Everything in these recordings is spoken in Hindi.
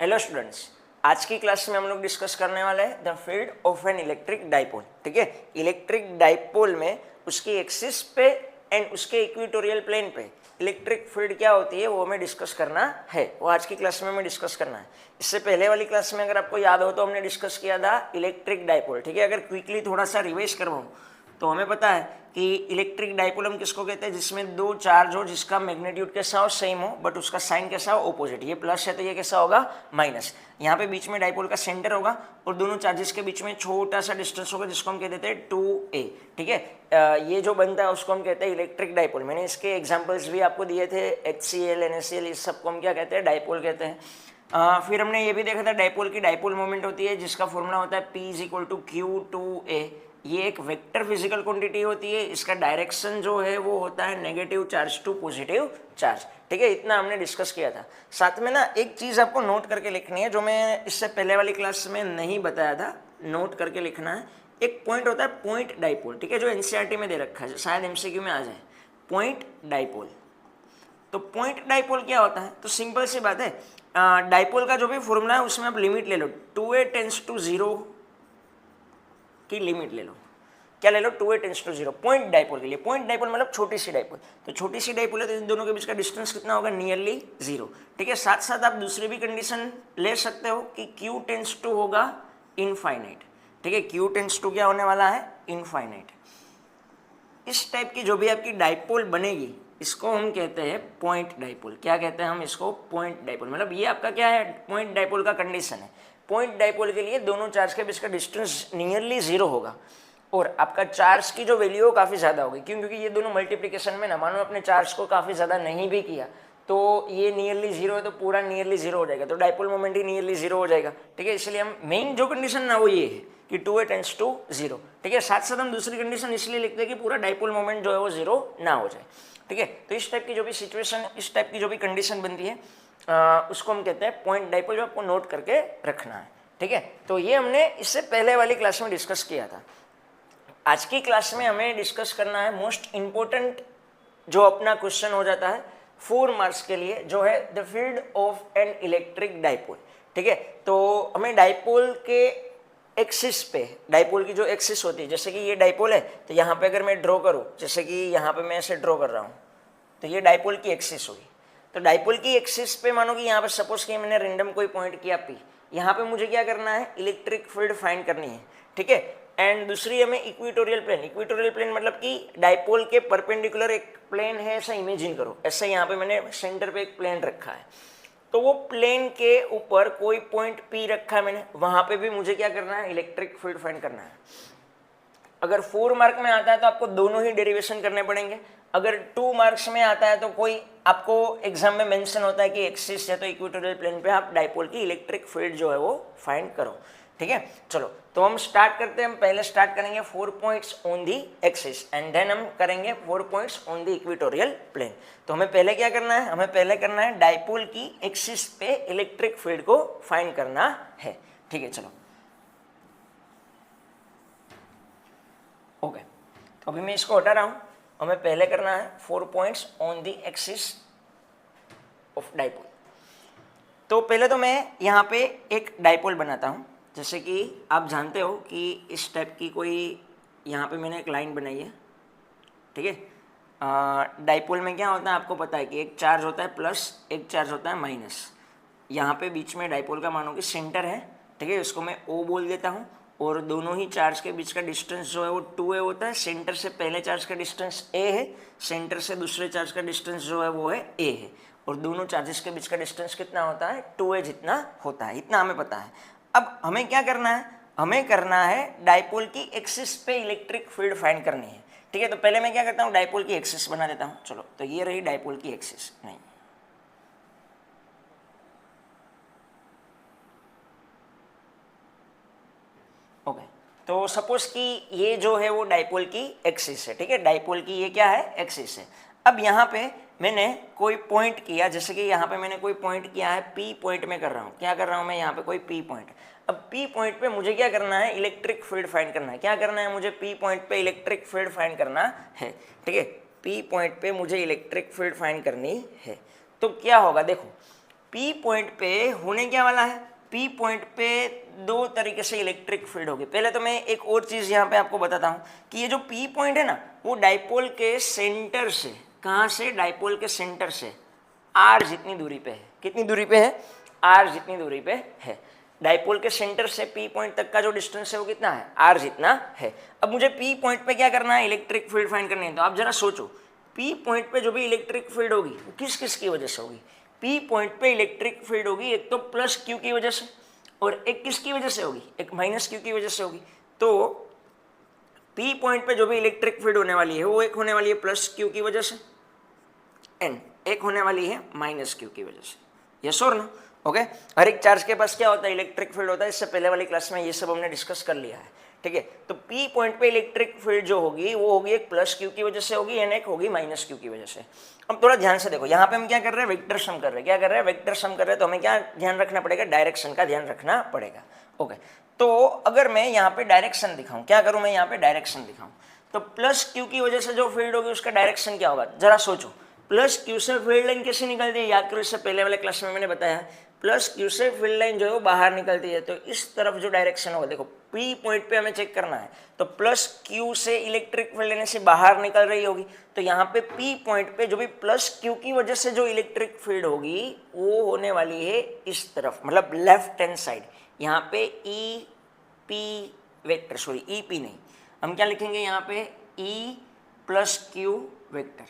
हेलो स्टूडेंट्स, आज की क्लास में हम लोग डिस्कस करने वाले हैं the field of an electric dipole. ठीक है, इलेक्ट्रिक डाइपोल में उसकी एक्सिस पे एंड उसके इक्वेटोरियल प्लेन पे इलेक्ट्रिक फील्ड क्या होती है वो हमें डिस्कस करना है, वो आज की क्लास में हमें डिस्कस करना है। इससे पहले वाली क्लास में अगर आपको याद हो तो हमने डिस्कस किया था इलेक्ट्रिक डाइपोल। ठीक है, अगर क्विकली थोड़ा सा रिवाइज करवाऊँ तो हमें पता है कि इलेक्ट्रिक डाइपोल हम किसको कहते हैं, जिसमें दो चार्ज हो जिसका मैग्नीट्यूड कैसा हो, सेम हो, बट उसका साइन कैसा हो, ऑपोजिट। ये प्लस है तो ये कैसा होगा, माइनस। यहाँ पे बीच में डाइपोल का सेंटर होगा और दोनों चार्जेस के बीच में छोटा सा डिस्टेंस होगा जिसको हम कह देते हैं 2a। ठीक है, ये जो बनता है उसको हम कहते हैं इलेक्ट्रिक डाइपोल। मैंने इसके एग्जाम्पल्स भी आपको दिए थे, HCl, NaCl, इस सबको हम क्या कहते हैं, डाइपोल कहते हैं। फिर हमने ये भी देखा था डाइपोल की डाइपोल मोमेंट होती है जिसका फॉर्मूला होता है P = Q2a। ये एक वेक्टर फिजिकल क्वांटिटी होती है, इसका डायरेक्शन जो है वो होता है negative charge to positive charge. ठीक है, इतना हमने डिस्कस किया था। साथ में ना एक चीज़ आपको नोट करके लिखनी है जो मैं इससे पहले वाली क्लास में नहीं बताया था, नोट करके लिखना है। एक पॉइंट होता है पॉइंट डाइपोल, ठीक है, जो NCERT में दे रखा है, शायद MCQ में आ जाए, पॉइंट डाइपोल। तो पॉइंट डाइपोल क्या होता है, तो सिंपल सी बात है, डाइपोल का जो भी फॉर्मूला है उसमें आप लिमिट ले लो, 2a टेंस टू 0 की लिमिट ले लो। क्या ले लो, 2a tends to 0 point dipole के लिए। पॉइंट डाइपोल मतलब छोटी सी डाइपोल, तो छोटी सी डाइपोल है तो इन दोनों के बीच का डिस्टेंस कितना होगा, नियरली 0। ठीक है, साथ साथ आप दूसरी भी कंडीशन ले सकते हो कि Q टेंस टू होगा इनफाइनाइट। ठीक है, Q टेंस टू क्या होने वाला है, इनफाइनाइट। इस टाइप की जो भी आपकी डाइपोल बनेगी इसको हम कहते हैं पॉइंट डाइपोल। क्या कहते हैं हम इसको, पॉइंट डाइपोल। मतलब ये आपका क्या है, पॉइंट डाइपोल का कंडीशन है। पॉइंट डाइपोल के लिए दोनों चार्ज के बीच का डिस्टेंस नियरली 0 होगा और आपका चार्ज की जो वैल्यू हो काफ़ी ज़्यादा होगी। क्यों, क्योंकि ये दोनों मल्टीप्लिकेशन में ना, मानो अपने चार्ज को काफ़ी ज़्यादा नहीं भी किया तो ये नियरली 0 है तो पूरा नियरली 0 हो जाएगा, तो डाइपोल मोमेंट ही नियरली 0 हो जाएगा। ठीक है, इसलिए हम मेन जो कंडीशन ना वो ये है कि 2a टेंस टू 0। ठीक है, साथ साथ हम दूसरी कंडीशन इसलिए लिखते हैं कि पूरा डाइपोल मोमेंट जो है वो 0 ना हो जाए। ठीक है, तो इस टाइप की जो भी सिचुएशन, इस टाइप की जो भी कंडीशन बनती है उसको हम कहते हैं पॉइंट डाइपोल, जो आपको नोट करके रखना है। ठीक है, तो ये हमने इससे पहले वाली क्लास में डिस्कस किया था। आज की क्लास में हमें डिस्कस करना है मोस्ट इंपॉर्टेंट जो अपना क्वेश्चन हो जाता है 4 मार्क्स के लिए, जो है the field of an electric dipole. ठीक है, तो हमें डाइपोल के एक्सिस पे, डाइपोल की जो एक्सिस होती है, जैसे कि ये डाइपोल है तो यहाँ पे अगर मैं ड्रॉ करूँ, जैसे कि यहाँ पे मैं ऐसे ड्रॉ कर रहा हूँ तो ये डाइपोल की एक्सिस हुई। तो डाइपोल की एक्सिस पे मानो कि यहाँ पे सपोज कि मैंने रैंडम कोई पॉइंट किया P, यहाँ पे मुझे क्या करना है, इलेक्ट्रिक फील्ड फाइंड करनी है। ठीक है, एंड दूसरी हमें इक्वेटोरियल प्लेन। इक्वेटोरियल प्लेन मतलब कि डाइपोल के परपेंडिकुलर एक प्लेन है, ऐसा इमेजिन करो। ऐसा यहाँ पे मैंने सेंटर पे एक प्लेन रखा है, तो वो प्लेन के ऊपर कोई पॉइंट P रखा है मैंने, वहां पे भी मुझे क्या करना है, इलेक्ट्रिक फील्ड फाइंड करना है। अगर 4 मार्क में आता है तो आपको दोनों ही डेरिवेशन करने पड़ेंगे। अगर 2 मार्क्स में आता है तो कोई आपको एग्जाम में मेंशन होता है कि एक्सिस है तो इक्वेटोरियल प्लेन पे आप डाइपोल की इलेक्ट्रिक फील्ड जो है वो फाइंड करो। ठीक है, चलो तो हम स्टार्ट करते हैं। हम पहले स्टार्ट करेंगे 4 points on the axis and then हम करेंगे 4 points on the equatorial plane. तो हमें पहले क्या करना है, हमें पहले करना है डाइपोल की एक्सिस पे इलेक्ट्रिक फील्ड को फाइंड करना है। ठीक है, चलो ओके, तो अभी मैं इसको हटा रहा हूं। हमें पहले करना है 4 points on the axis of dipole. तो पहले तो मैं यहाँ पे एक डाइपोल बनाता हूँ। जैसे कि आप जानते हो कि इस टाइप की कोई यहाँ पे मैंने एक लाइन बनाई है। ठीक है, डाइपोल में क्या होता है आपको पता है कि एक चार्ज होता है प्लस, एक चार्ज होता है माइनस। यहाँ पे बीच में डाइपोल का मानो कि सेंटर है। ठीक है, उसको मैं O बोल देता हूँ और दोनों ही चार्ज के बीच का डिस्टेंस जो है वो 2a होता है। सेंटर से पहले चार्ज का डिस्टेंस a है, सेंटर से दूसरे चार्ज का डिस्टेंस जो है वो है a है, और दोनों चार्जेस के बीच का डिस्टेंस कितना होता है, 2a जितना होता है। इतना हमें पता है। अब हमें क्या करना है, हमें करना है डाइपोल की एक्सिस पे इलेक्ट्रिक फील्ड फाइंड करनी है। ठीक है, तो पहले मैं क्या करता हूँ, डाइपोल की एक्सिस बना देता हूँ। चलो, तो ये रही डाइपोल की एक्सिस। नहीं, ओके, तो सपोज कि ये जो है वो डाइपोल की एक्सिस है। ठीक है, डाइपोल की ये क्या है, एक्सिस है। अब यहाँ पे मैंने कोई पॉइंट किया, जैसे कि यहाँ पे मैंने कोई पॉइंट किया है, P पॉइंट में कर रहा हूँ। क्या कर रहा हूँ मैं यहाँ पे, कोई P पॉइंट। अब P पॉइंट पे मुझे क्या करना है, इलेक्ट्रिक फील्ड फाइंड करना है। क्या करना है मुझे, P पॉइंट पे इलेक्ट्रिक फील्ड फाइंड करना है। ठीक है, P पॉइंट पे मुझे इलेक्ट्रिक फील्ड फाइंड करनी है। तो क्या होगा, देखो पी पॉइंट पे होने क्या वाला है, पी पॉइंट पे दो तरीके से इलेक्ट्रिक फील्ड होगी। पहले तो मैं एक और चीज यहाँ पे आपको बताता हूँ कि ये जो पी पॉइंट है ना, वो डाइपोल के सेंटर से, कहाँ से, डाइपोल के सेंटर से आर जितनी दूरी पे है। कितनी दूरी पे है, आर जितनी दूरी पे है। डाइपोल के सेंटर से पी पॉइंट तक का जो डिस्टेंस है वो कितना है, आर जितना है। अब मुझे पी पॉइंट पे क्या करना है, इलेक्ट्रिक फील्ड फाइंड करनी है। तो आप जरा सोचो, पी पॉइंट पे जो भी इलेक्ट्रिक फील्ड होगी वो किस किस की वजह से होगी। पी पॉइंट पे इलेक्ट्रिक फील्ड होगी एक तो प्लस क्यू की वजह से, और एक किसकी वजह से होगी, एक माइनस क्यू की वजह से होगी। तो पी पॉइंट पे जो भी इलेक्ट्रिक फील्ड होने वाली है वो एक होने वाली है प्लस क्यू की वजह से, एंड एक होने वाली है माइनस क्यू की वजह से। यस और नो, ओके। हर एक चार्ज के पास क्या होता है, इलेक्ट्रिक फील्ड होता है। इससे पहले वाली क्लास में ये सब हमने डिस्कस कर लिया है, ठीक है। तो पी पॉइंट पे इलेक्ट्रिक फील्ड जो होगी वो होगी एक प्लस क्यू की वजह से होगी, एंड एक होगी माइनस क्यू की वजह से। अब थोड़ा ध्यान से देखो, यहाँ पे हम क्या कर रहे हैं, वेक्टर सम कर रहे हैं। क्या कर रहे हैं, वेक्टर सम कर रहे हैं। तो हमें क्या ध्यान रखना पड़ेगा, डायरेक्शन का ध्यान रखना पड़ेगा, ओके। तो अगर मैं यहाँ पे डायरेक्शन दिखाऊं, क्या करूं मैं यहाँ पे डायरेक्शन दिखाऊं, तो प्लस क्यू की वजह से जो फील्ड होगी उसका डायरेक्शन क्या होगा, जरा सोचो। प्लस क्यू से फील्ड लाइन कैसे निकलती है, याद करो, इससे पहले वाले क्लास में मैंने बताया, प्लस क्यू से फील्ड लाइन जो है वो बाहर निकलती है। तो इस तरफ जो डायरेक्शन होगा, देखो पी पॉइंट पे हमें चेक करना है, तो प्लस क्यू से इलेक्ट्रिक फील्ड लेने से बाहर निकल रही होगी। तो यहाँ पे पी पॉइंट पे जो भी प्लस क्यू की वजह से जो इलेक्ट्रिक फील्ड होगी वो होने वाली है इस तरफ, मतलब लेफ्ट हैंड साइड। यहाँ पे E P vector, sorry E P नहीं, हम क्या लिखेंगे यहाँ पे, E plus Q vector,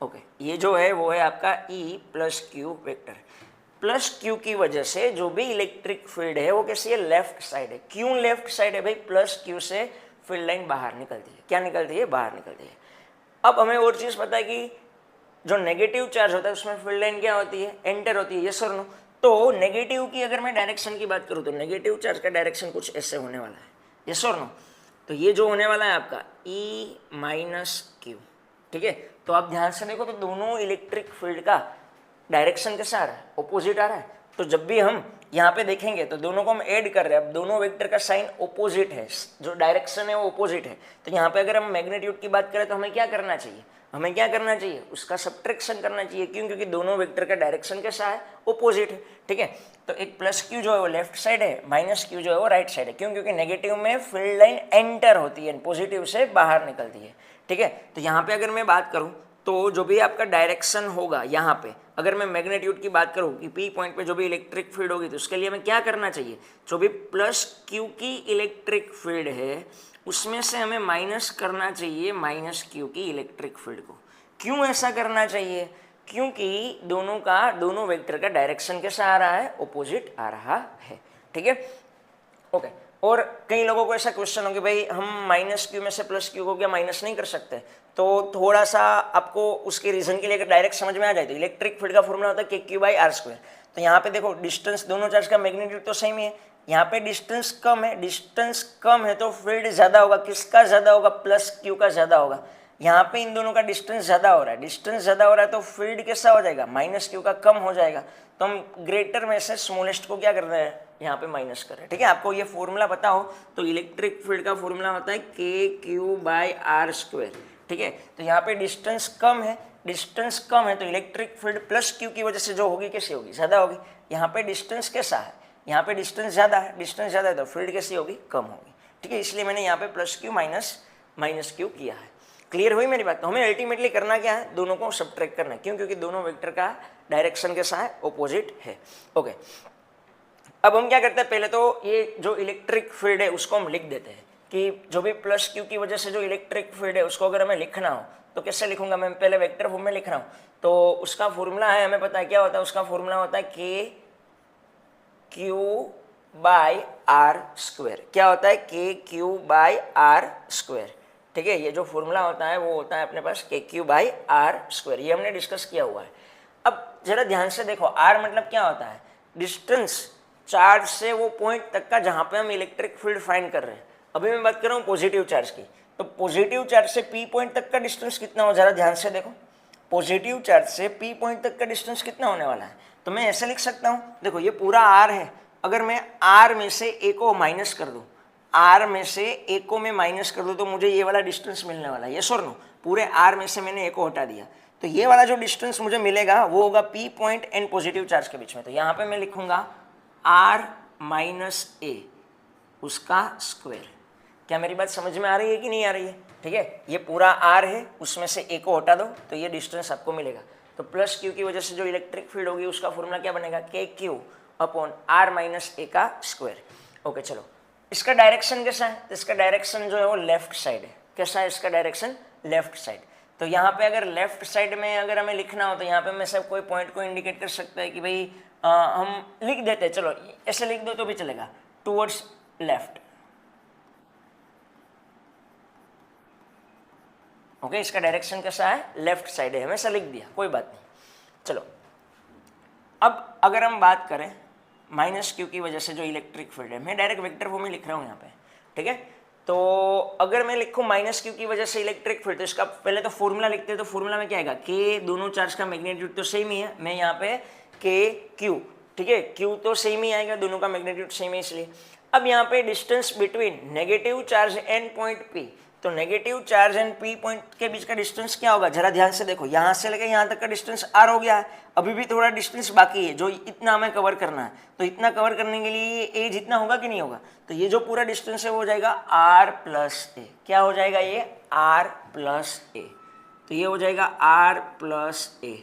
okay. ये जो है वो है आपका E plus Q vector. Plus Q की वजह से जो भी इलेक्ट्रिक फील्ड है वो कैसी है, लेफ्ट साइड है। क्यों लेफ्ट साइड है भाई, प्लस क्यू से फील्ड लाइन बाहर निकलती है। क्या निकलती है, बाहर निकलती है। अब हमें और चीज पता है कि जो नेगेटिव चार्ज होता है उसमें फील्ड लाइन क्या होती है, एंटर होती है। यस और नो। तो नेगेटिव की अगर मैं डायरेक्शन की बात करूँ तो नेगेटिव चार्ज का डायरेक्शन कुछ ऐसे होने वाला है। यस और नो। तो ये जो होने वाला है आपका ई माइनस क्यू, ठीक है। तो आप ध्यान से देखो, तो दोनों इलेक्ट्रिक फील्ड का डायरेक्शन कैसा आ रहा है, ऑपोजिट आ रहा है। तो जब भी हम यहाँ पे देखेंगे तो दोनों को हम ऐड कर रहे हैं। अब दोनों वेक्टर का साइन ऑपोजिट है, जो डायरेक्शन है वो ऑपोजिट है। तो यहाँ पे अगर हम मैग्नीट्यूड की बात करें तो हमें क्या करना चाहिए, हमें क्या करना चाहिए, उसका सब्ट्रैक्शन करना चाहिए। क्यों, क्योंकि दोनों वेक्टर का डायरेक्शन कैसा है, ऑपोजिट है, ठीक है। तो एक प्लस क्यू जो है वो लेफ्ट साइड है, माइनस क्यू जो है वो राइट साइड है। क्यों, क्योंकि नेगेटिव में फील्ड लाइन एंटर होती है, पॉजिटिव से बाहर निकलती है, ठीक है। तो यहाँ पे अगर मैं बात करूँ तो जो भी आपका डायरेक्शन होगा, यहाँ पे अगर मैं मैग्नीट्यूड की बात करूँ कि पी पॉइंट पे जो भी इलेक्ट्रिक फील्ड होगी तो उसके लिए हमें क्या करना चाहिए, जो भी प्लस क्यू की इलेक्ट्रिक फील्ड है उसमें से हमें माइनस करना चाहिए माइनस क्यू की इलेक्ट्रिक फील्ड को। क्यों ऐसा करना चाहिए, क्योंकि दोनों वेक्टर का डायरेक्शन कैसा आ रहा है, ऑपोजिट आ रहा है, ठीक है, ओके। और कई लोगों को ऐसा क्वेश्चन हो कि भाई हम माइनस क्यू में से प्लस क्यू को क्या माइनस नहीं कर सकते। तो थोड़ा सा आपको उसके रीजन के लिए अगर डायरेक्ट समझ में आ जाए तो इलेक्ट्रिक फील्ड का फॉर्मूला होता है के क्यू बाई आर स्क्वायर। तो यहाँ पे देखो डिस्टेंस, दोनों चार्ज का मैग्नीट्यूड तो सेम ही है, यहाँ पे डिस्टेंस कम है, डिस्टेंस कम है तो फील्ड ज्यादा होगा। किसका ज्यादा होगा, प्लस क्यू का ज्यादा होगा। यहाँ पे इन दोनों का डिस्टेंस ज्यादा हो रहा है, डिस्टेंस ज्यादा हो रहा है तो फील्ड कैसा हो जाएगा, माइनस क्यू का कम हो जाएगा। तो हम ग्रेटर में से स्मॉलेस्ट को क्या कर रहे हैं, यहाँ पे माइनस कर रहे हैं, ठीक है। आपको ये फॉर्मूला पता हो तो इलेक्ट्रिक फील्ड का फॉर्मूला होता है के क्यू बाई आर स्क्वायर, ठीक है। तो यहाँ पे डिस्टेंस कम है, डिस्टेंस कम है तो इलेक्ट्रिक फील्ड प्लस क्यू की वजह से जो होगी कैसी होगी, ज्यादा होगी। यहाँ पे डिस्टेंस कैसा है, यहाँ पे डिस्टेंस ज्यादा है, डिस्टेंस ज्यादा है तो फील्ड कैसी होगी, कम होगी, ठीक है। इसलिए मैंने यहाँ पे प्लस क्यू माइनस क्यू किया है। क्लियर हुई मेरी बात। तो हमें अल्टीमेटली करना क्या है, दोनों को सब्ट्रैक्ट करना है। क्यों, क्योंकि दोनों वेक्टर का डायरेक्शन कैसा है, ऑपोजिट है, ओके। अब हम क्या करते हैं, पहले तो ये जो इलेक्ट्रिक फील्ड है उसको हम लिख देते हैं कि जो भी प्लस क्यू की वजह से जो इलेक्ट्रिक फील्ड है उसको अगर हमें लिखना हो तो कैसे लिखूंगा मैं, पहले वेक्टर फॉर्म में लिख रहा हूँ। तो उसका फॉर्मूला है, हमें पता है क्या होता है, उसका फॉर्मूला होता है के क्यू बाई आर स्क्वायर। क्या होता है, के क्यू बाई आर स्क्वायर, ठीक है। ये जो फॉर्मूला होता है वो होता है अपने पास के क्यू बाई आर स्क्वायर। ये हमने डिस्कस किया हुआ है। अब जरा ध्यान से देखो, आर मतलब क्या होता है, डिस्टेंस चार्ज से वो पॉइंट तक का जहां पे हम इलेक्ट्रिक फील्ड फाइंड कर रहे हैं। अभी मैं बात कर रहा हूँ पॉजिटिव चार्ज की, तो पॉजिटिव चार्ज से पी पॉइंट तक का डिस्टेंस कितना हो, जरा ध्यान से देखो। पॉजिटिव चार्ज से पी पॉइंट तक का डिस्टेंस कितना होने वाला है, तो मैं ऐसे लिख सकता हूँ, देखो ये पूरा आर है, अगर मैं आर में से ए को माइनस कर दूँ, आर में से ए को मैं माइनस कर दूँ तो मुझे ये वाला डिस्टेंस मिलने वाला है। यस और नो, पूरे आर में से मैंने ए को हटा दिया तो ये वाला जो डिस्टेंस मुझे मिलेगा वो होगा P point and positive charge के बीच में। तो यहाँ पे मैं लिखूंगा R माइनस ए उसका स्क्वायर। क्या मेरी बात समझ में आ रही है कि नहीं आ रही है? ठीक है, ये पूरा R है, उसमें से ए को हटा दो तो ये डिस्टेंस आपको मिलेगा। तो प्लस क्यू की वजह से जो इलेक्ट्रिक फील्ड होगी उसका फॉर्मूला क्या बनेगा? के Q upon are minus A का स्क्वायर। ओके चलो, इसका डायरेक्शन कैसा है? तो इसका डायरेक्शन जो है वो लेफ्ट साइड है। कैसा है इसका डायरेक्शन? Left side. तो यहाँ पे अगर लेफ्ट साइड में अगर हमें लिखना हो तो यहाँ पे मैं सब कोई पॉइंट को इंडिकेट कर सकता है कि भाई हम लिख देते हैं, चलो ऐसे लिख दो तो भी चलेगा, टूवर्ड्स लेफ्ट। ओके, इसका डायरेक्शन कैसा है? लेफ्ट साइड है, हमेशा लिख दिया, कोई बात नहीं। चलो अब अगर हम बात करें माइनस क्यू की वजह से जो इलेक्ट्रिक फील्ड है, मैं डायरेक्ट वेक्टर फॉर्म में लिख रहा हूँ यहाँ पे, ठीक है। तो अगर मैं लिखूँ माइनस क्यू की वजह से इलेक्ट्रिक फील्ड, तो इसका पहले तो फॉर्मूला लिखते हैं। तो फॉर्मूला में क्या आएगा? के, दोनों चार्ज का मैग्नीट्यूड तो सेम ही है, मैं यहाँ पे के क्यू, ठीक है, क्यू तो सेम ही आएगा, दोनों का मैग्नीट्यूड सेम है इसलिए। अब यहाँ पे distance between negative charge and point P, तो negative charge and P point के बीच का डिस्टेंस क्या होगा? जरा ध्यान से देखो, यहाँ से लेकर यहाँ तक का डिस्टेंस आर हो गया है, अभी भी थोड़ा डिस्टेंस बाकी है जो इतना हमें कवर करना है। तो इतना कवर करने के लिए ये ए जितना होगा कि नहीं होगा? तो ये जो पूरा डिस्टेंस है वो हो जाएगा आर प्लस ए। क्या हो जाएगा ये? आर प्लस ए। तो ये हो जाएगा आर प्लस ए,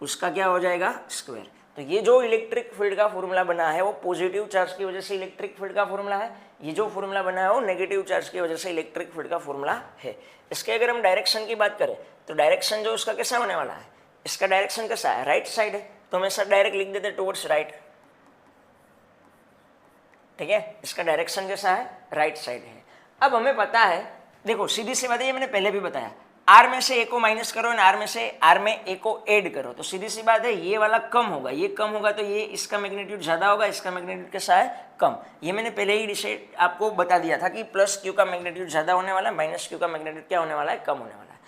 उसका क्या हो जाएगा? स्क्वायर। तो ये जो इलेक्ट्रिक फील्ड का फॉर्मूला बना है वो पॉजिटिव चार्ज की वजह से इलेक्ट्रिक फील्ड का फॉर्मूला है, ये जो फॉर्मूला बना है वो नेगेटिव चार्ज की वजह से इलेक्ट्रिक फील्ड का फॉर्मूला है। इसके अगर हम डायरेक्शन की बात करें तो डायरेक्शन जो उसका कैसा होने वाला है? इसका डायरेक्शन कैसा है? राइट साइड है, तो हम ऐसा डायरेक्ट लिख देते टुवर्ड्स राइट, ठीक है। इसका डायरेक्शन कैसा है? राइट साइड है। अब हमें पता है, देखो सीधी सी बात है, ये मैंने पहले भी बताया, आर में से ए को माइनस करो और आर में ए को ऐड करो, तो सीधी सी बात है ये वाला कम होगा, ये कम होगा तो ये इसका मैग्नीट्यूड ज्यादा होगा, इसका मैग्नीट्यूड कैसा है? कम। ये मैंने पहले ही डिसाइड आपको बता दिया था कि प्लस क्यू का मैग्नीट्यूड ज्यादा होने वाला है, माइनस क्यू का मैग्नीट्यूड क्या होने वाला है? कम होने वाला है।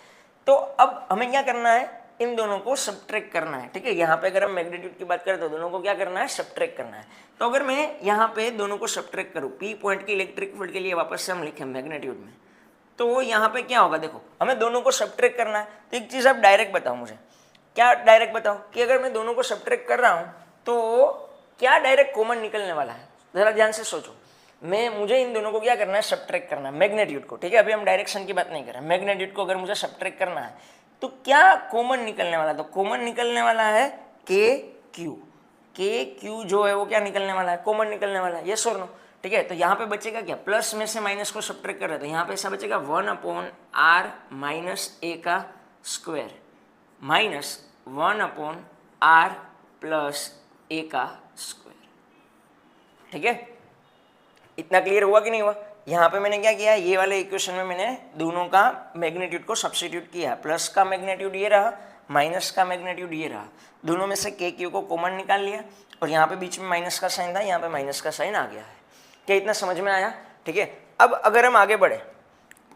तो अब हमें क्या करना है? इन दोनों को सब्ट्रैक्ट करना है, ठीक है। यहाँ पे अगर हम मैग्नीट्यूड की बात करें तो दोनों को क्या करना है? सब्ट्रैक्ट करना है। तो अगर मैं यहाँ पे दोनों को सब्ट्रैक्ट करूँ, पी पॉइंट की इलेक्ट्रिक फील्ड के लिए वापस से हम लिखें मैग्नीट्यूड में, तो यहाँ पे क्या होगा? देखो हमें दोनों को सब्ट्रैक्ट करना है, तो एक चीज़ आप डायरेक्ट बताओ मुझे, क्या डायरेक्ट बताओ कि अगर मैं दोनों को सब्ट्रैक्ट कर रहा हूँ तो क्या डायरेक्ट कॉमन निकलने वाला है? जरा ध्यान से सोचो, मुझे इन दोनों को क्या करना है? सब्ट्रैक्ट करना है, मैग्नीट्यूड को, ठीक है। अभी हम डायरेक्शन की बात नहीं कर रहे, मैग्नीट्यूड को अगर मुझे सब्ट्रैक्ट करना है तो क्या कॉमन निकलने वाला है? तो कॉमन निकलने वाला है के क्यू। के क्यू जो है वो क्या निकलने वाला है? कॉमन निकलने वाला है, यस और नो? ठीक है, तो यहाँ पे बचेगा क्या? प्लस में से माइनस को सब्ट्रैक्ट कर रहे हैं तो यहाँ पे ऐसा बचेगा 1 अपॉन आर माइनस ए का square minus 1 upon R plus A का स्क्वायर, ठीक है। इतना क्लियर हुआ कि नहीं हुआ? यहाँ पे मैंने क्या किया? ये वाले इक्वेशन में मैंने दोनों का मैग्नीट्यूड को सब्स्टिट्यूट किया, प्लस का मैग्नीट्यूड ये रहा, माइनस का मैग्नीट्यूड ये रहा, दोनों में से के क्यू को कॉमन निकाल लिया और यहाँ पे बीच में माइनस का साइन था, यहाँ पे माइनस का साइन आ गया है। क्या इतना समझ में आया? ठीक है। अब अगर हम आगे बढ़े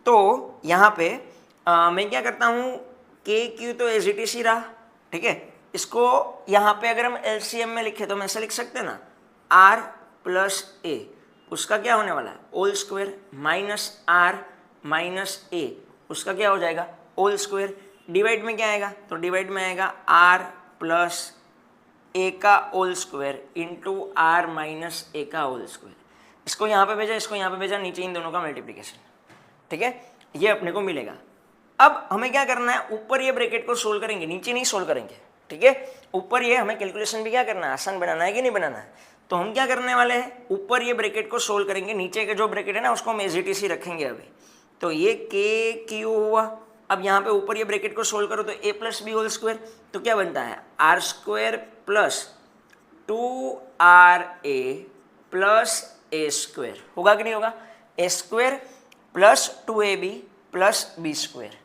तो यहाँ पे मैं क्या करता हूँ, के क्यू तो एज इट इज ही रहा, ठीक है। इसको यहाँ पे अगर हम एलसीएम में लिखे तो हम ऐसे लिख सकते हैं ना, आर प्लस ए, उसका क्या होने वाला है? Whole square minus R minus A, उसका क्या हो जाएगा? Whole square. डिवाइड में क्या आएगा? तो डिवाइड में आएगा आर प्लस ए का whole square into R minus A का होल स्क्वायर। इसको यहाँ पे भेजा, इसको यहाँ पे भेजा, नीचे इन दोनों का मल्टीप्लिकेशन, ठीक है, ये अपने को मिलेगा। अब हमें क्या करना है? ऊपर ये ब्रैकेट को सोल्व करेंगे, नीचे नहीं सोल्व करेंगे, ठीक है। ऊपर ये हमें कैलकुलेशन भी क्या करना है? आसान बनाना है कि नहीं बनाना है? तो हम क्या करने वाले हैं? ऊपर ये ब्रैकेट को सोल्व करेंगे, नीचे का जो ब्रैकेट है ना उसको हम एज इट इज ही रखेंगे अभी। तो ये के क्यू हुआ, अब यहाँ पे ऊपर ये ब्रैकेट को सोल्व करो तो A plus B whole square, तो क्या बनता है? R square plus 2RA plus A square, होगा कि नहीं होगा? A square plus 2AB plus B square.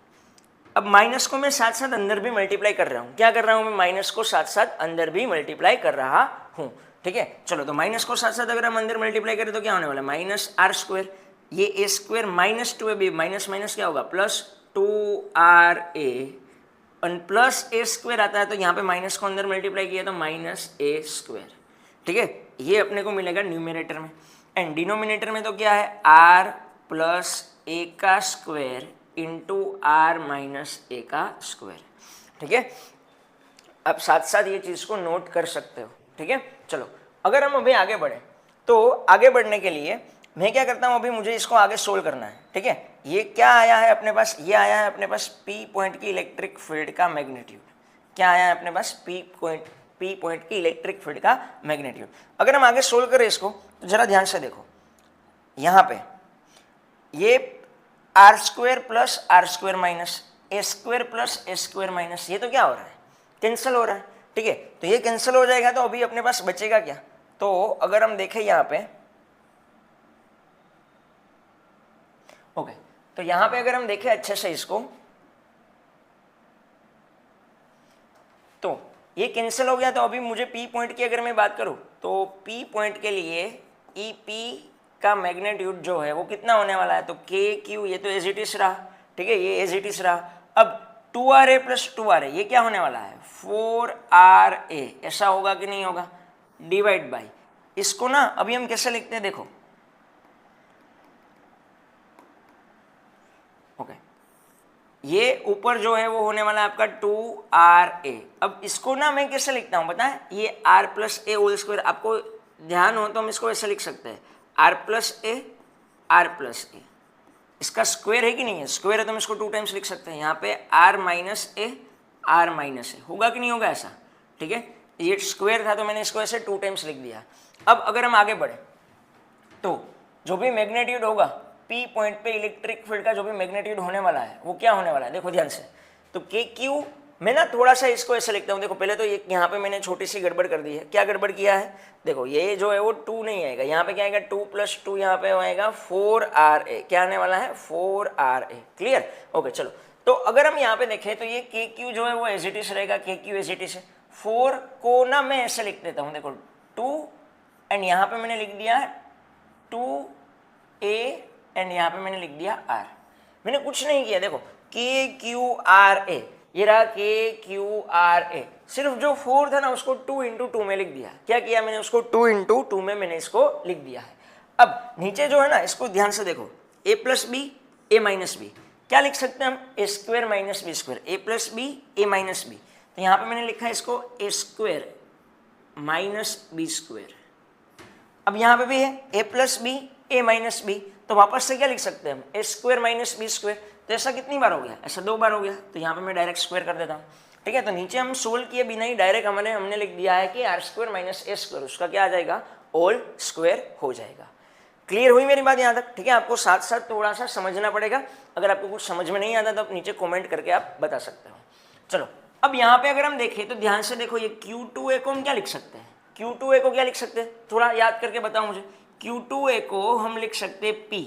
अब माइनस को मैं साथ साथ अंदर भी मल्टीप्लाई कर रहा हूँ, क्या कर रहा हूँ मैं? माइनस को साथ साथ अंदर भी मल्टीप्लाई कर रहा हूँ, ठीक है। चलो तो माइनस को साथ साथ अगर हम अंदर मल्टीप्लाई करें तो क्या होने वाला है? माइनस आर स्क्वायर, ये A square minus 2AB, minus minus क्या होगा? Plus 2RA, plus A square आता है तो यहाँ पे माइनस को अंदर मल्टीप्लाई किया तो माइनस ए स्क्वायर, ठीक है। ये अपने को मिलेगा न्यूमरेटर में। एंड डिनोमिनेटर में तो क्या है? आर प्लस ए का square into R minus A का स्क्वायर, ठीक है, आप साथ साथ ये चीज़ को नोट कर सकते हो। ठीक है, चलो अगर हम अभी आगे बढ़े तो आगे बढ़ने के लिए मैं क्या करता हूँ, अभी मुझे इसको आगे सोल्व करना है। ठीक है, ये क्या आया है अपने पास, ये आया है अपने पास पी पॉइंट की इलेक्ट्रिक फील्ड का मैग्नीट्यूड। क्या आया है अपने पास, पी पॉइंट की इलेक्ट्रिक फील्ड का मैग्नीट्यूड। अगर हम आगे सोल्व करें इसको तो जरा ध्यान से देखो, यहाँ पे ये R square plus R square minus A square plus A square minus, ये तो क्या हो रहा है, कैंसिल हो रहा है। ठीक है, तो ये कैंसिल हो जाएगा तो अभी अपने पास बचेगा क्या, तो अगर हम देखें यहाँ पे, ओके, तो यहाँ पे अगर हम देखें अच्छे से इसको, तो ये कैंसिल हो गया। तो अभी मुझे पी पॉइंट की अगर मैं बात करूँ तो पी पॉइंट के लिए ई पी का मैग्नीट्यूड जो है वो कितना होने वाला है, तो के क्यू, ये तो एज इट इज रहा। ठीक है, ये एज इट इज रहा। अब 2RA प्लस 2RA ये क्या होने वाला है, 4RA, ऐसा होगा कि नहीं होगा, डिवाइड बाई इसको ना अभी हम कैसे लिखते हैं, देखो ओके, ये ऊपर जो है वो होने वाला है आपका 2RA। अब इसको ना मैं कैसे लिखता हूँ पता है, ये R प्लस ए होल स्क्वायर, आपको ध्यान हो तो हम इसको ऐसे लिख सकते हैं, R plus A R plus A, इसका स्क्वायर है कि नहीं है, स्क्वायर है तो हम इसको 2 टाइम्स लिख सकते हैं, यहाँ पे R minus A R minus A, होगा कि नहीं होगा ऐसा। ठीक है, ये स्क्वायर था तो मैंने इसको ऐसे 2 टाइम्स लिख दिया। अब अगर हम आगे बढ़े तो जो भी मैग्नीट्यूड होगा पी पॉइंट पे इलेक्ट्रिक फील्ड का जो भी मैग्नीट्यूड होने वाला है वो क्या होने वाला है, देखो ध्यान से, तो के क्यू, मैं ना थोड़ा सा इसको ऐसे लिखता हूँ। देखो पहले तो ये यहाँ पे मैंने छोटी सी गड़बड़ कर दी है। क्या गड़बड़ किया है, देखो ये जो है वो 2 नहीं आएगा, यहाँ पे क्या आएगा 2 प्लस 2, यहाँ पे आएगा 4RA, क्या आने वाला है 4RA। क्लियर, ओके चलो। तो अगर हम यहाँ पे देखें तो ये के क्यू जो है वो एज इट इज रहेगा, के क्यू एज इट इज है। 4 को ना मैं ऐसे लिख देता हूँ, देखो 2 एंड यहाँ पे मैंने लिख दिया 2A एंड यहाँ पे मैंने लिख दिया R। मैंने कुछ नहीं किया, देखो के क्यू आर ए, ये रहा के क्यू आर ए, सिर्फ जो 4 था ना उसको 2 इंटू 2 में लिख दिया। क्या किया मैंने, उसको 2 इंटू 2 में मैंने इसको लिख दिया है। अब नीचे जो है ना इसको ध्यान से देखो, a plus B A minus B, क्या लिख सकते हैं हम, A square minus B square, A plus B A minus B. तो यहाँ पे मैंने लिखा है इसको A square minus B square. अब यहाँ पे भी है A plus B A minus B, तो वापस से क्या लिख सकते हैं हम, A square minus B square. तो ऐसा कितनी बार हो गया, ऐसा 2 बार हो गया, तो यहाँ पे मैं डायरेक्ट स्क्वायर कर देता हूँ। ठीक है, तो नीचे हम सोल्व किए बिना ही डायरेक्ट हमने लिख दिया है कि R square minus A square, उसका क्या आ जाएगा, होल स्क्वायर हो जाएगा। क्लियर हुई मेरी बात यहाँ तक। ठीक है, आपको साथ साथ थोड़ा सा समझना पड़ेगा, अगर आपको कुछ समझ में नहीं आता तो आप नीचे कॉमेंट करके आप बता सकते हो। चलो अब यहाँ पे अगर हम देखें तो ध्यान से देखो, ये Q2A को हम क्या लिख सकते हैं, Q2A को क्या लिख सकते हैं, थोड़ा याद करके बताओ मुझे। Q2A को हम लिख सकते हैं P,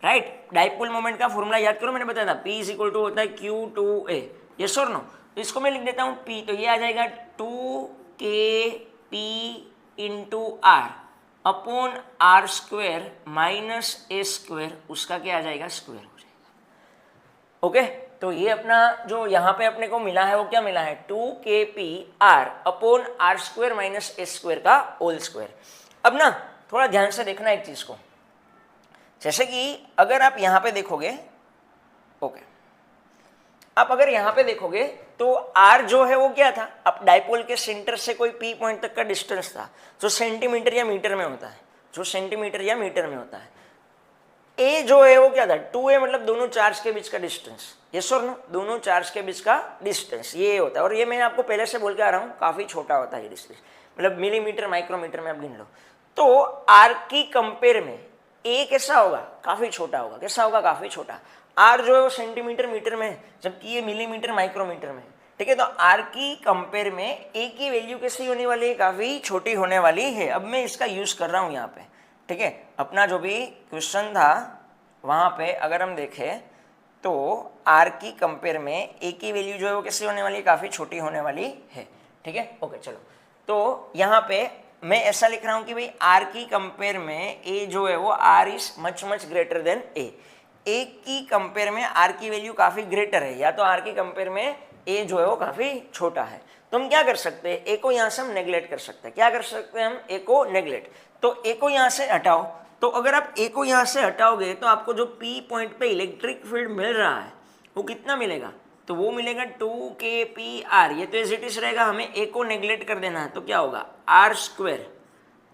राइट, डाइपोल मोमेंट का फॉर्मूला याद करो, मैंने बताया था P इज इक्वल टू होता है Q2A, यस और नो। तो इसको मैं लिख देता हूँ P, तो ये आ जाएगा 2KP into R upon R square minus A square, उसका क्या आ जाएगा, स्क्वायर हो जाएगा। ओके, तो ये अपना जो यहाँ पे अपने को मिला है वो क्या मिला है, 2KPR upon R square minus A square का होल स्क्वायर। अब ना थोड़ा ध्यान से देखना एक चीज को, जैसे कि अगर आप यहाँ पे देखोगे, ओके, आप अगर यहाँ पे देखोगे तो R जो है वो क्या था, अब डाइपोल के सेंटर से कोई P पॉइंट तक का डिस्टेंस था जो सेंटीमीटर या मीटर में होता है, जो सेंटीमीटर या मीटर में होता है। A जो है वो क्या था, 2A मतलब दोनों चार्ज के बीच का डिस्टेंस, यस और नो, दोनों चार्ज के बीच का डिस्टेंस ये होता है। और ये मैं आपको पहले से बोल के आ रहा हूँ, काफ़ी छोटा होता है ये डिस्टेंस, मतलब मिलीमीटर माइक्रोमीटर में आप गिन लो। तो R की कंपेयर में A कैसा होगा, काफ़ी छोटा होगा। कैसा होगा, काफ़ी छोटा। R जो है वो सेंटीमीटर मीटर में है, जबकि ये मिलीमीटर माइक्रोमीटर में। ठीक है, तो R की कंपेयर में A की वैल्यू कैसी होने वाली है, काफ़ी छोटी होने वाली है। अब मैं इसका यूज़ कर रहा हूँ यहाँ पे। ठीक है, अपना जो भी क्वेश्चन था वहाँ पे अगर हम देखें तो R की कंपेयर में A की वैल्यू जो है वो कैसी होने वाली है, काफ़ी छोटी होने वाली है। ठीक है, ओके चलो, तो यहाँ पे मैं ऐसा लिख रहा हूँ कि भाई R की कंपेयर में A जो है वो R is much much greater than A की कंपेयर में R की वैल्यू काफ़ी ग्रेटर है, या तो R की कंपेयर में A जो है वो काफ़ी छोटा है। तो हम क्या कर सकते हैं, A को यहाँ से हम नेग्लेक्ट कर सकते हैं। क्या कर सकते हैं हम, A को नेग्लेक्ट, तो A को यहाँ से हटाओ। तो अगर आप A को यहाँ से हटाओगे तो आपको जो P पॉइंट पे इलेक्ट्रिक फील्ड मिल रहा है वो कितना मिलेगा, तो वो मिलेगा 2kpr। ये तो एज इट इज रहेगा, हमें ए को नेग्लेक्ट कर देना है, तो क्या होगा आर स्क्वायर,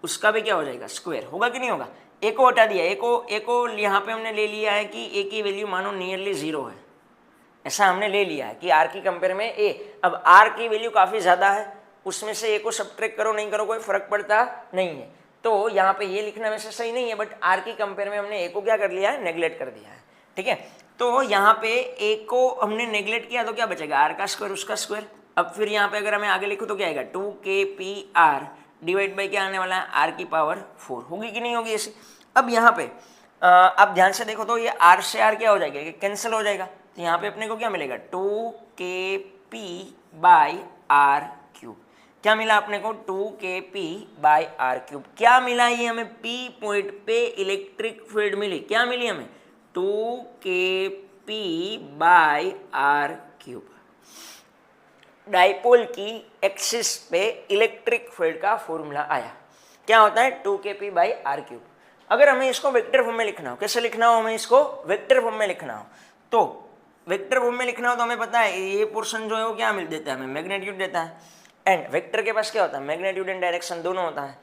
उसका भी क्या हो जाएगा स्क्वायर, होगा कि नहीं होगा। ए को हटा दिया, ए को यहाँ पे हमने ले लिया है कि ए की वैल्यू मानो नियरली 0 है, ऐसा हमने ले लिया है कि आर की कंपेयर में ए। अब आर की वैल्यू काफ़ी ज़्यादा है, उसमें से ए को सब्ट्रैक्ट करो नहीं करो कोई फर्क पड़ता नहीं है, तो यहाँ पे ये लिखना वैसे सही नहीं है, बट आर की कंपेयर में हमने ए को क्या कर लिया है, नेग्लेक्ट कर दिया है, ठीक है। तो यहाँ पे ए को हमने नेग्लेक्ट किया तो क्या बचेगा, आर का स्क्वायर उसका स्क्वायर। अब फिर यहाँ पे अगर मैं आगे लिखूँ तो क्या आएगा, 2kpr डिवाइड बाई क्या आने वाला है, आर की पावर 4, होगी कि नहीं होगी ऐसी। अब यहाँ पे आप ध्यान से देखो तो ये आर से आर क्या हो जाएगा, कैंसिल हो जाएगा, तो यहाँ पे अपने को क्या मिलेगा 2kp बाई आर क्यूब। क्या मिला अपने को 2kp बाई आर क्यूब। क्या मिला, ये हमें p पॉइंट पे इलेक्ट्रिक फील्ड मिली, क्या मिली हमें 2kp by are cube. Dipole की एक्सिस पे इलेक्ट्रिक फील्ड का फॉर्मूला आया, क्या होता है 2kp बाई आर क्यूब। अगर हमें इसको वेक्टर फॉर्म में लिखना हो, कैसे लिखना हो, हमें इसको वेक्टर फॉर्म में लिखना हो, तो वेक्टर फॉर्म में लिखना हो तो हमें पता है ये पोर्शन जो है वो क्या मिल देता है, हमें मैग्नीट्यूड देता है, एंड वेक्टर के पास क्या होता है, मैग्नीट्यूड एंड डायरेक्शन दोनों होता है।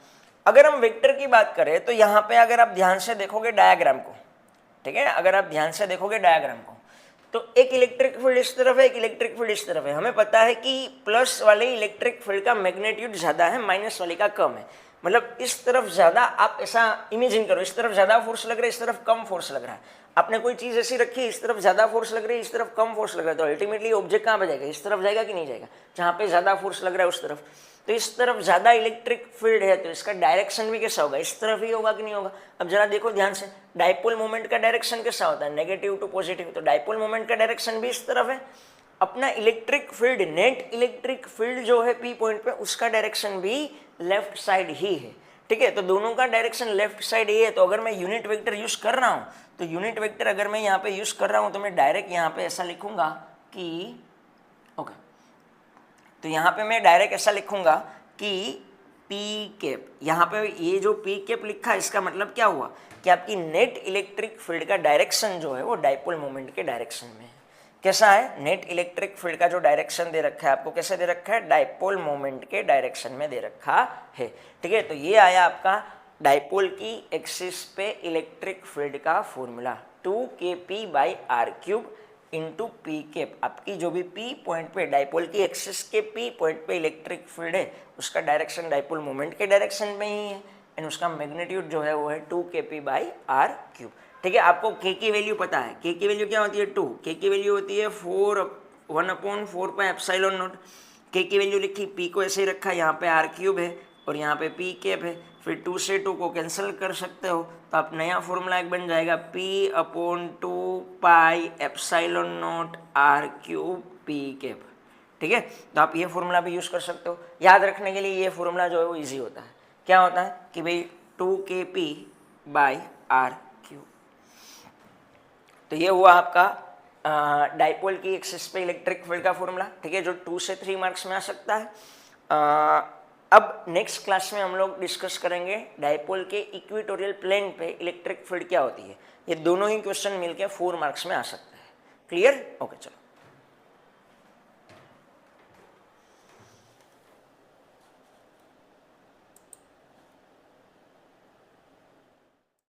अगर हम वेक्टर की बात करें तो यहाँ पे अगर आप ध्यान से देखोगे डायग्राम को, ठीक है, अगर आप ध्यान से देखोगे डायग्राम को, तो एक इलेक्ट्रिक फील्ड इस तरफ है, एक इलेक्ट्रिक फील्ड इस तरफ है। हमें पता है कि प्लस वाले इलेक्ट्रिक फील्ड का मैग्नीट्यूड ज़्यादा है, माइनस वाले का कम है, मतलब इस तरफ ज़्यादा, आप ऐसा इमेजिन करो, इस तरफ ज़्यादा फोर्स लग रहा है, इस तरफ कम फोर्स लग रहा है। आपने कोई चीज़ ऐसी रखी है, इस तरफ ज़्यादा फोर्स लग रही है, इस तरफ कम फोर्स लग रहा है, तो अल्टीमेटली ऑब्जेक्ट कहाँ पे जाएगा, इस तरफ जाएगा कि नहीं जाएगा, जहाँ पे ज़्यादा फोर्स लग रहा है उस तरफ। तो इस तरफ ज़्यादा इलेक्ट्रिक फील्ड है तो इसका डायरेक्शन भी कैसा होगा, इस तरफ ही होगा कि नहीं होगा। अब जरा देखो ध्यान से, डाइपोल मोमेंट का डायरेक्शन कैसा होता है, नेगेटिव टू पॉजिटिव, तो डाइपोल मोमेंट का डायरेक्शन भी इस तरफ है। अपना electric field, net electric field जो है पी पॉइंट पे, उसका डायरेक्शन भी लेफ्ट साइड ही है, ठीक है। तो दोनों का डायरेक्शन लेफ्ट साइड ये है, तो अगर मैं यूनिट वेक्टर यूज कर रहा हूँ, तो यूनिट वेक्टर अगर मैं यहाँ पे यूज कर रहा हूँ तो मैं डायरेक्ट यहाँ पे ऐसा लिखूंगा कि ओके, तो यहाँ पे मैं डायरेक्ट ऐसा लिखूंगा कि पी कैप, यहाँ पे ये जो पी कैप लिखा है इसका मतलब क्या हुआ कि आपकी नेट इलेक्ट्रिक फील्ड का डायरेक्शन जो है वो डाइपोल मोमेंट के डायरेक्शन में है। कैसा है, नेट इलेक्ट्रिक फील्ड का जो डायरेक्शन दे रखा है आपको, कैसे दे रखा है, डाइपोल मोमेंट के डायरेक्शन में दे रखा है, ठीक है। तो ये आया आपका डाइपोल की एक्सिस पे इलेक्ट्रिक फील्ड का formula, 2kp by are cube into p cap. आपकी जो भी पी पॉइंट पे, डाइपोल की एक्सिस के पी पॉइंट पे इलेक्ट्रिक फील्ड है, उसका डायरेक्शन डाइपोल मोमेंट के डायरेक्शन में ही है, एंड उसका मैग्नीट्यूड जो है वो है 2kp बाई आर क्यूब, ठीक है। आपको k की वैल्यू पता है, k की वैल्यू क्या होती है 2, k की वैल्यू होती है 1/4 पाई एप्सिलॉन नॉट। k की वैल्यू लिखी, p को ऐसे ही रखा, यहाँ पे आर क्यूब है और यहाँ पे पी कैप है, फिर 2 से 2 को कैंसिल कर सकते हो, तो आप नया फॉर्मूला एक बन जाएगा p/2 pi epsilon naught r cube p cap, ठीक है। तो आप ये फॉर्मूला भी यूज़ कर सकते हो। याद रखने के लिए ये फॉर्मूला जो है वो ईजी होता है, क्या होता है कि भाई 2kp बाई आर क्यूब। तो ये हुआ आपका डाइपोल की एक्सिस पे इलेक्ट्रिक फील्ड का फॉर्मूला, ठीक है, जो 2 से 3 मार्क्स में आ सकता है। अब नेक्स्ट क्लास में हम लोग डिस्कस करेंगे डाइपोल के इक्वेटोरियल प्लेन पे इलेक्ट्रिक फील्ड क्या होती है। ये दोनों ही क्वेश्चन मिलके 4 मार्क्स में आ सकते हैं। क्लियर, ओके चलो।